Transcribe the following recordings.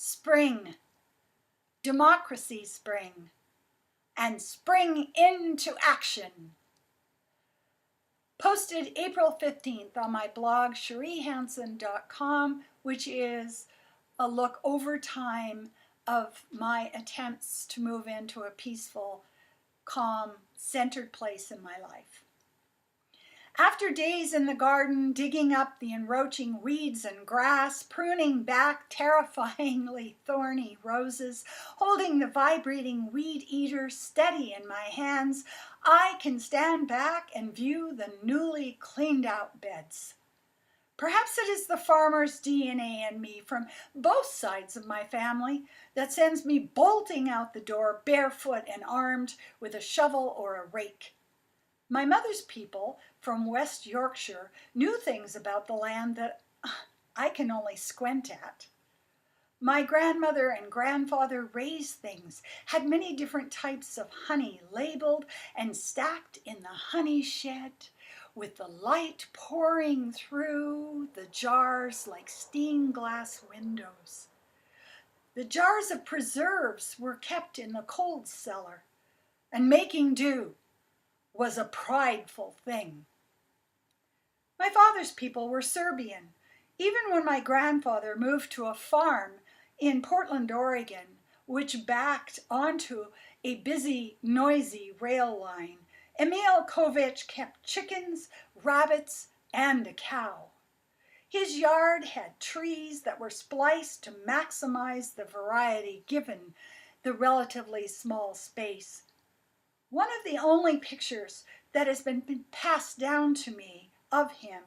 spring, Democracyspring, and spring into action. Posted April 15th on my blog, cheriehansen.com, which is a look over time of my attempts to move into a peaceful, calm, centered place in my life. After days in the garden, digging up the encroaching weeds and grass, pruning back terrifyingly thorny roses, holding the vibrating weed eater steady in my hands, I can stand back and view the newly cleaned out beds. Perhaps it is the farmer's DNA in me from both sides of my family that sends me bolting out the door barefoot and armed with a shovel or a rake. My mother's people from West Yorkshire knew things about the land that I can only squint at. My grandmother and grandfather raised things, had many different types of honey labeled and stacked in the honey shed, with the light pouring through the jars like stained glass windows. The jars of preserves were kept in the cold cellar, and making do was a prideful thing. My father's people were Serbian. Even when my grandfather moved to a farm in Portland, Oregon, which backed onto a busy, noisy rail line, Emil Kovic kept chickens, rabbits, and a cow. His yard had trees that were spliced to maximize the variety given the relatively small space. One of the only pictures that has been passed down to me of him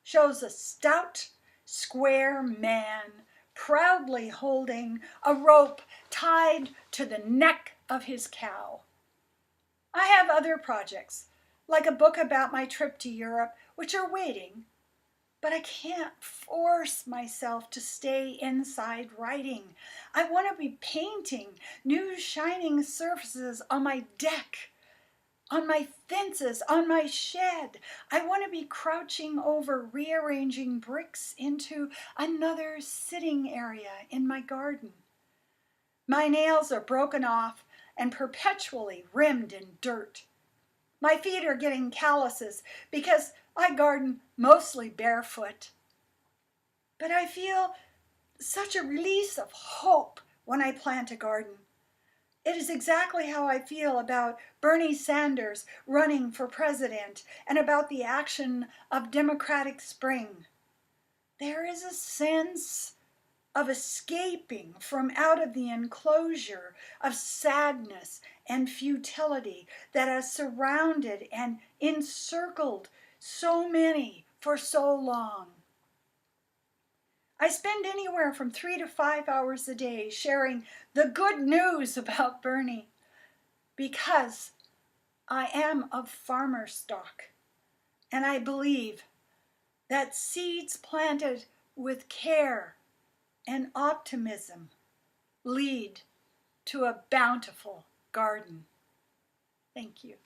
shows a stout, square man proudly holding a rope tied to the neck of his cow. I have other projects, like a book about my trip to Europe, which are waiting, but I can't force myself to stay inside writing. I want to be painting new shining surfaces on my deck, on my fences, on my shed. I want to be crouching over rearranging bricks into another sitting area in my garden. My nails are broken off and perpetually rimmed in dirt. My feet are getting calluses because I garden mostly barefoot. But I feel such a release of hope when I plant a garden. It is exactly how I feel about Bernie Sanders running for president and about the action of Democracyspring. There is a sense of escaping from out of the enclosure of sadness and futility that has surrounded and encircled so many for so long. I spend anywhere from 3 to 5 hours a day sharing the good news about Bernie because I am of farmer stock, and I believe that seeds planted with care and optimism lead to a bountiful garden. Thank you.